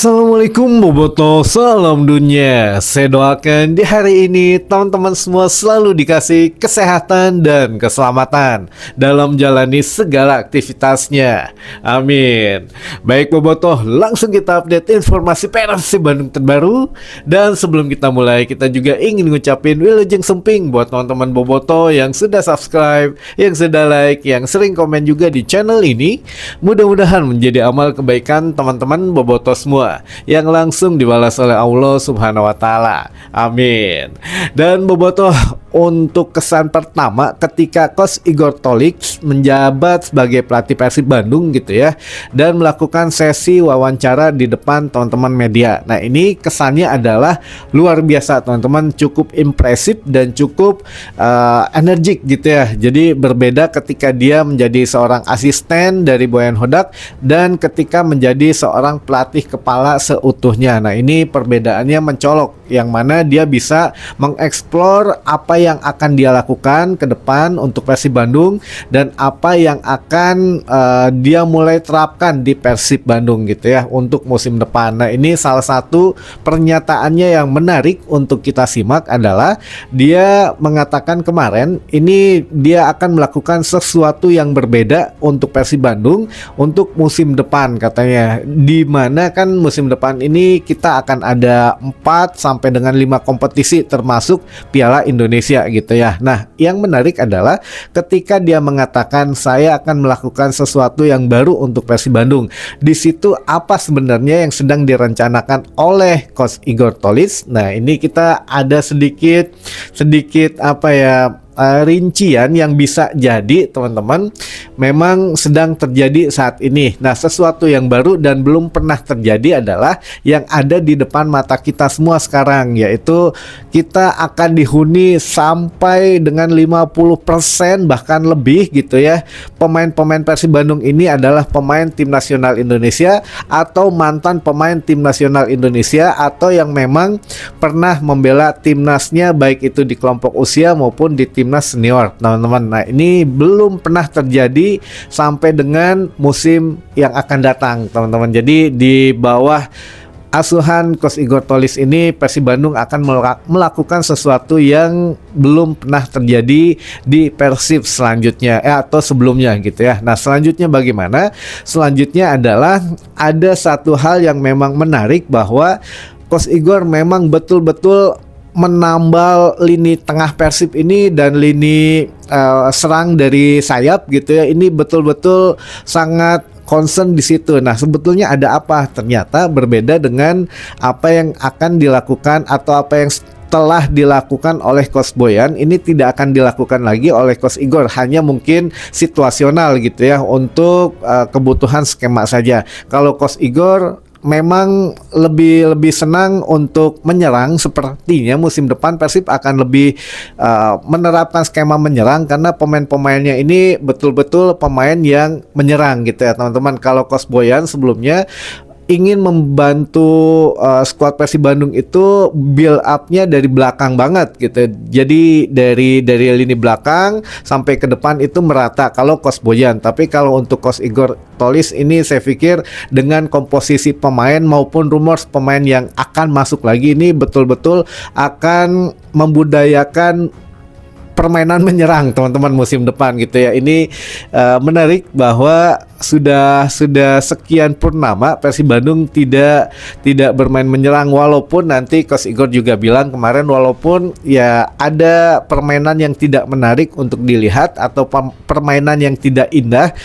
Assalamualaikum Boboto, salam dunia. Saya doakan di hari ini teman-teman semua selalu dikasih kesehatan dan keselamatan dalam jalani segala aktivitasnya. Amin. Baik Boboto, langsung kita update informasi Persib Bandung terbaru. Dan sebelum kita mulai, kita juga ingin ngucapin wilujeng semping buat teman-teman Boboto yang sudah subscribe, yang sudah like, yang sering komen juga di channel ini. Mudah-mudahan menjadi amal kebaikan teman-teman Boboto semua yang langsung dibalas oleh Allah Subhanahu wa taala. Amin. Dan Bobotoh, untuk kesan pertama ketika Coach Igor Tolik menjabat sebagai pelatih Persib Bandung gitu ya, dan melakukan sesi wawancara di depan teman-teman media. Nah, ini kesannya adalah luar biasa teman-teman, cukup impresif dan cukup energik gitu ya. Jadi berbeda ketika dia menjadi seorang asisten dari Boyan Hodak dan ketika menjadi seorang pelatih kepala seutuhnya. Nah, ini perbedaannya mencolok, yang mana dia bisa mengeksplor apa yang akan dia lakukan ke depan untuk Persib Bandung dan apa yang akan dia mulai terapkan di Persib Bandung gitu ya untuk musim depan. Nah, ini salah satu pernyataannya yang menarik untuk kita simak adalah dia mengatakan kemarin ini dia akan melakukan sesuatu yang berbeda untuk Persib Bandung untuk musim depan katanya, di mana kan musim depan ini kita akan ada 4 sampai dengan 5 kompetisi termasuk Piala Indonesia gitu ya. Nah, yang menarik adalah ketika dia mengatakan saya akan melakukan sesuatu yang baru untuk Persib Bandung. Di situ apa sebenarnya yang sedang direncanakan oleh Coach Igor Tolis? Nah, ini kita ada sedikit apa ya, rincian yang bisa jadi teman-teman memang sedang terjadi saat ini. Nah, sesuatu yang baru dan belum pernah terjadi adalah yang ada di depan mata kita semua sekarang, yaitu kita akan dihuni sampai dengan 50% bahkan lebih gitu ya. Pemain-pemain Persib Bandung ini adalah pemain tim nasional Indonesia atau mantan pemain tim nasional Indonesia atau yang memang pernah membela timnasnya baik itu di kelompok usia maupun di timnas senior, teman-teman. Nah, ini belum pernah terjadi sampai dengan musim yang akan datang, teman-teman. Jadi di bawah asuhan Coach Igor Tolis ini, Persib Bandung akan melakukan sesuatu yang belum pernah terjadi di Persib selanjutnya atau sebelumnya gitu ya. Nah, selanjutnya bagaimana? Selanjutnya adalah ada satu hal yang memang menarik, bahwa Coach Igor memang betul-betul menambal lini tengah Persib ini dan lini serang dari sayap gitu ya. Ini betul-betul sangat concern di situ. Nah, sebetulnya ada apa? Ternyata berbeda dengan apa yang akan dilakukan atau apa yang telah dilakukan oleh Coach Boyan. Ini tidak akan dilakukan lagi oleh Coach Igor, hanya mungkin situasional gitu ya untuk kebutuhan skema saja. Kalau Coach Igor memang lebih senang untuk menyerang. Sepertinya musim depan Persib akan lebih menerapkan skema menyerang karena pemain-pemainnya ini betul-betul pemain yang menyerang gitu ya teman-teman. Kalau Coach Boyan sebelumnya ingin membantu skuad Persib Bandung itu build up-nya dari belakang banget gitu. Jadi dari lini belakang sampai ke depan itu merata kalau Coach Boyan. Tapi kalau untuk Coach Igor Tolis ini saya pikir dengan komposisi pemain maupun rumors pemain yang akan masuk lagi ini betul-betul akan membudayakan permainan menyerang teman-teman musim depan gitu ya. Ini menarik bahwa sudah sekian purnama Persib Bandung tidak bermain menyerang, walaupun nanti Coach Igor juga bilang kemarin walaupun ya ada permainan yang tidak menarik untuk dilihat atau permainan yang tidak indah,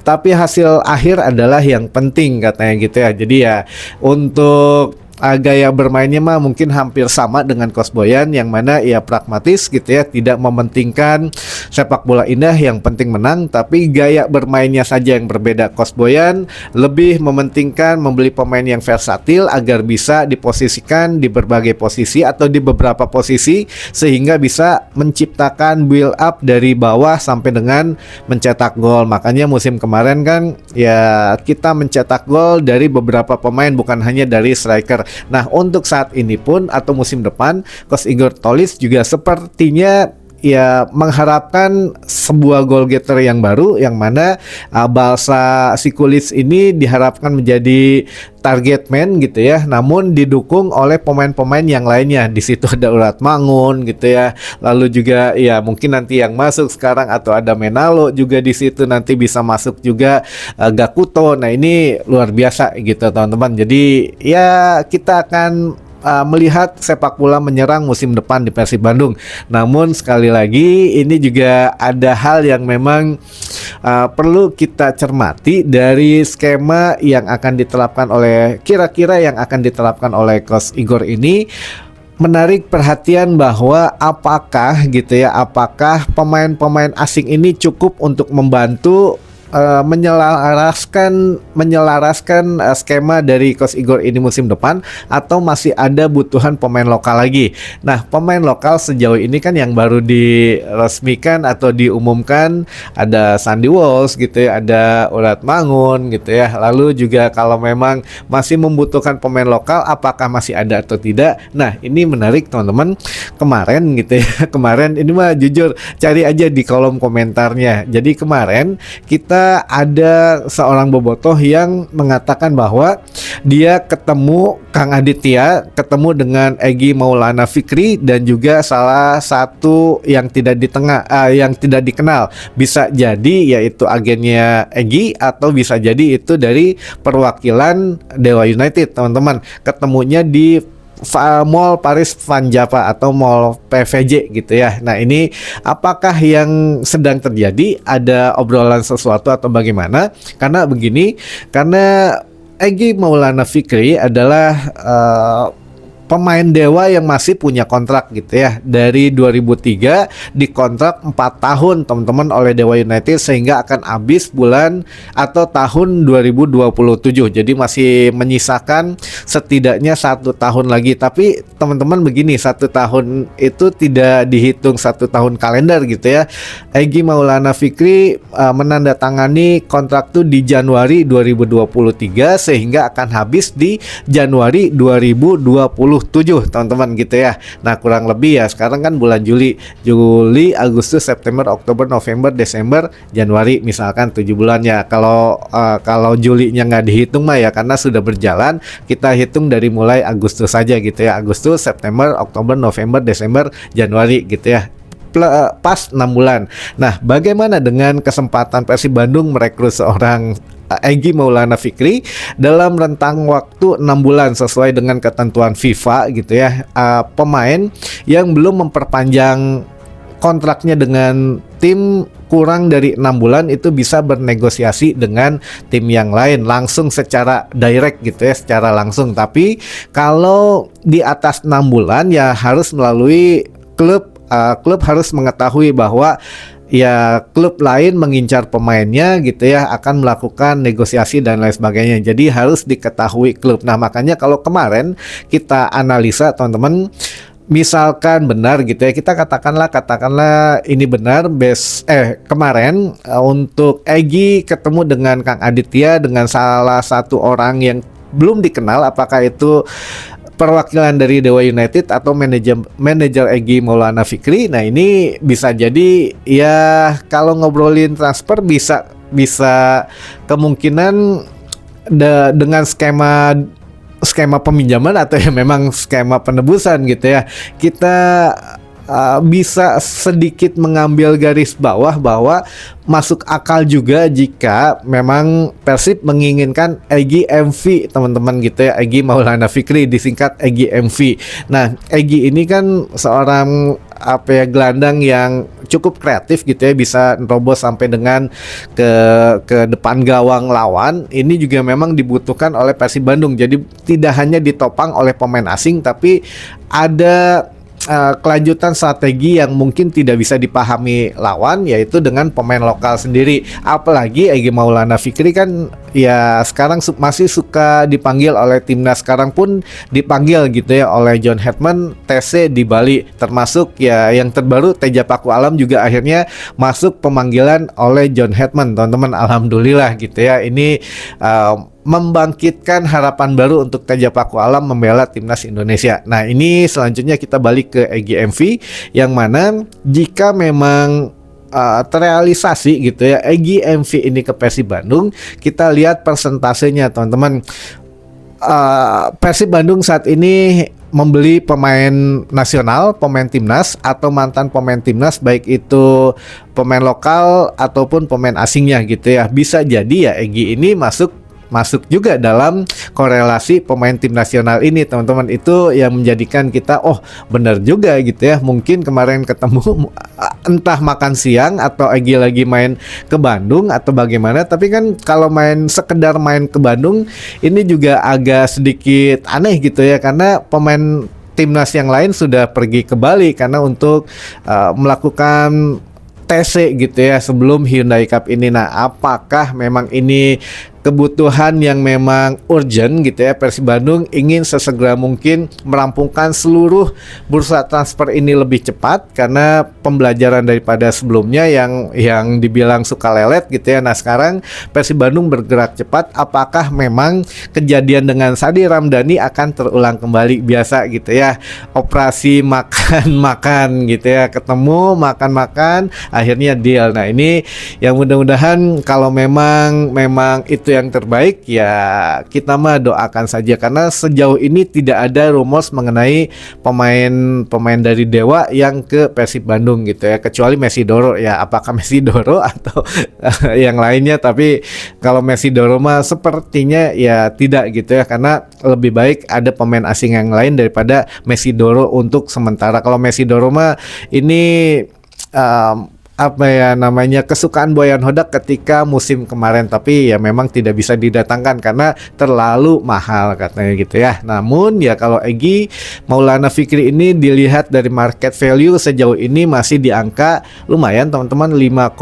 tapi hasil akhir adalah yang penting katanya gitu ya. Jadi ya untuk gaya bermainnya mah mungkin hampir sama dengan Coach Boyan, yang mana ia pragmatis gitu ya, tidak mementingkan sepak bola indah, yang penting menang. Tapi gaya bermainnya saja yang berbeda. Coach Boyan lebih mementingkan membeli pemain yang versatil agar bisa diposisikan di berbagai posisi atau di beberapa posisi sehingga bisa menciptakan build up dari bawah sampai dengan mencetak gol. Makanya musim kemarin kan ya kita mencetak gol dari beberapa pemain, bukan hanya dari striker. Nah, untuk saat ini pun atau musim depan Coach Igor Tolis juga sepertinya ya mengharapkan sebuah goal getter yang baru, yang mana Balsa Sikulic ini diharapkan menjadi target man gitu ya, namun didukung oleh pemain-pemain yang lainnya. Di situ ada Urat Mangun gitu ya, lalu juga ya mungkin nanti yang masuk sekarang atau ada Menalo juga di situ, nanti bisa masuk juga Gakuto. Nah ini luar biasa gitu teman-teman. Jadi ya kita akan melihat sepak bola menyerang musim depan di Persib Bandung. Namun sekali lagi ini juga ada hal yang memang perlu kita cermati dari skema yang akan diterapkan oleh kira-kira yang akan diterapkan oleh Coach Igor ini. Menarik perhatian bahwa apakah gitu ya, apakah pemain-pemain asing ini cukup untuk membantu menyelaraskan skema dari Coach Igor ini musim depan, atau masih ada butuhan pemain lokal lagi. Nah, pemain lokal sejauh ini kan yang baru diresmikan atau diumumkan ada Sandy Walsh gitu ya, ada Urat Mangun gitu ya. Lalu juga kalau memang masih membutuhkan pemain lokal, apakah masih ada atau tidak? Nah, ini menarik teman-teman. Kemarin gitu ya, kemarin ini mah jujur cari aja di kolom komentarnya. Jadi kemarin kita ada seorang bobotoh yang mengatakan bahwa dia ketemu Kang Aditya, ketemu dengan Egy Maulana Fikri, dan juga salah satu yang tidak dikenal. Bisa jadi yaitu agennya Egy, atau bisa jadi itu dari perwakilan Dewa United, teman-teman. Ketemunya di Mall Paris Van Java atau Mall PVJ gitu ya. Nah ini apakah yang sedang terjadi? Ada obrolan sesuatu atau bagaimana? Karena begini, karena Egy Maulana Fikri adalah pemain Dewa yang masih punya kontrak gitu ya. Dari 2003 dikontrak 4 tahun teman-teman oleh Dewa United, sehingga akan habis bulan atau tahun 2027. Jadi masih menyisakan setidaknya 1 tahun lagi. Tapi teman-teman begini, 1 tahun itu tidak dihitung 1 tahun kalender gitu ya. Egy Maulana Fikri menandatangani kontrak itu di Januari 2023, sehingga akan habis di Januari 2027 teman-teman gitu ya. Nah kurang lebih ya, sekarang kan bulan Juli, Agustus, September, Oktober, November, Desember, Januari, misalkan 7 bulan ya. Kalau Julinya nggak dihitung mah ya, karena sudah berjalan, kita hitung dari mulai Agustus saja gitu ya. Agustus, September, Oktober, November, Desember, Januari gitu ya, pas 6 bulan. Nah, bagaimana dengan kesempatan Persib Bandung merekrut seorang Egy Maulana Fikri dalam rentang waktu 6 bulan sesuai dengan ketentuan FIFA gitu ya. Pemain yang belum memperpanjang kontraknya dengan tim kurang dari 6 bulan itu bisa bernegosiasi dengan tim yang lain langsung secara direct gitu ya, secara langsung. Tapi kalau di atas 6 bulan ya harus melalui klub harus mengetahui bahwa ya klub lain mengincar pemainnya gitu ya, akan melakukan negosiasi dan lain sebagainya. Jadi harus diketahui klub. Nah makanya kalau kemarin kita analisa teman-teman, misalkan benar gitu ya, kita katakanlah ini benar, kemarin untuk Egy ketemu dengan Kang Aditya, dengan salah satu orang yang belum dikenal apakah itu perwakilan dari Dewa United atau manajer Egy Maulana Fikri. Nah ini bisa jadi ya, kalau ngobrolin transfer bisa kemungkinan dengan skema peminjaman atau ya memang skema penebusan gitu ya. Kita bisa sedikit mengambil garis bawah bahwa masuk akal juga jika memang Persib menginginkan Egy MV teman-teman gitu ya, Egy Maulana Fikri, disingkat Egy MV. Nah Egy ini kan seorang gelandang yang cukup kreatif gitu ya, bisa nerobos sampai dengan ke depan gawang lawan. Ini juga memang dibutuhkan oleh Persib Bandung. Jadi tidak hanya ditopang oleh pemain asing, tapi ada kelanjutan strategi yang mungkin tidak bisa dipahami lawan, yaitu dengan pemain lokal sendiri. Apalagi Egy Maulana Fikri kan ya sekarang masih suka dipanggil oleh timnas, sekarang pun dipanggil gitu ya oleh John Hetman TC di Bali, termasuk ya yang terbaru Teja Paku Alam juga akhirnya masuk pemanggilan oleh John Hetman teman-teman. Alhamdulillah gitu ya, ini membangkitkan harapan baru untuk Teja Pakualam membela timnas Indonesia. Nah, ini selanjutnya kita balik ke Egy MV, yang mana jika memang terrealisasi gitu ya Egy MV ini ke Persib Bandung, kita lihat persentasenya teman-teman. Persib Bandung saat ini membeli pemain nasional, pemain timnas atau mantan pemain timnas, baik itu pemain lokal ataupun pemain asingnya gitu ya. Bisa jadi ya Egy ini masuk juga dalam korelasi pemain tim nasional ini teman-teman. Itu yang menjadikan kita benar juga gitu ya. Mungkin kemarin ketemu entah makan siang atau Egy lagi main ke Bandung atau bagaimana, tapi kan kalau sekedar main ke Bandung ini juga agak sedikit aneh gitu ya, karena pemain timnas yang lain sudah pergi ke Bali karena untuk melakukan TC gitu ya sebelum Hyundai Cup ini. Nah, apakah memang ini kebutuhan yang memang urgent gitu ya, Persib Bandung ingin sesegera mungkin merampungkan seluruh bursa transfer ini lebih cepat karena pembelajaran daripada sebelumnya yang dibilang suka lelet gitu ya. Nah, sekarang Persib Bandung bergerak cepat. Apakah memang kejadian dengan Sadi Ramdhani akan terulang kembali biasa gitu ya, operasi makan-makan gitu ya, ketemu makan-makan akhirnya deal. Nah, ini yang mudah-mudahan kalau memang itu yang terbaik ya, kita mah doakan saja, karena sejauh ini tidak ada rumors mengenai pemain dari Dewa yang ke Persib Bandung gitu ya, kecuali Messi Doro ya. Apakah Messi Doro atau yang lainnya, tapi kalau Messi Doro mah sepertinya ya tidak gitu ya, karena lebih baik ada pemain asing yang lain daripada Messi Doro untuk sementara. Kalau Messi Doro mah ini kesukaan Boyan Hodak ketika musim kemarin, tapi ya memang tidak bisa didatangkan karena terlalu mahal katanya gitu ya. Namun ya kalau Egy Maulana Fikri ini dilihat dari market value sejauh ini masih di angka lumayan teman-teman, 5,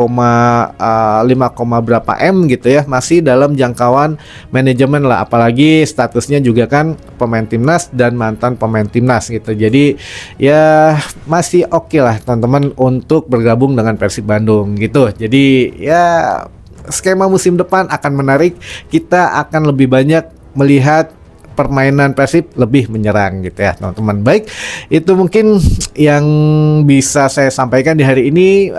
berapa M gitu ya, masih dalam jangkauan manajemen lah, apalagi statusnya juga kan pemain timnas dan mantan pemain timnas gitu. Jadi ya masih oke lah teman-teman untuk bergabung dengan Persib Bandung gitu. Jadi ya skema musim depan akan menarik. Kita akan lebih banyak melihat permainan Persib lebih menyerang gitu ya teman-teman. Baik, itu mungkin yang bisa saya sampaikan di hari ini.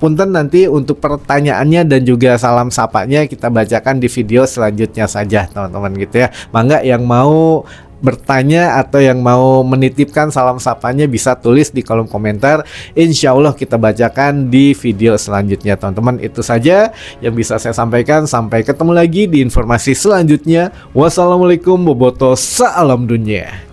Punten nanti untuk pertanyaannya dan juga salam sapanya kita bacakan di video selanjutnya saja teman-teman gitu ya. Mangga yang mau bertanya atau yang mau menitipkan salam sapanya bisa tulis di kolom komentar. Insya Allah kita bacakan di video selanjutnya teman-teman. Itu saja yang bisa saya sampaikan. Sampai ketemu lagi di informasi selanjutnya. Wassalamualaikum, bobotoh, salam dunia.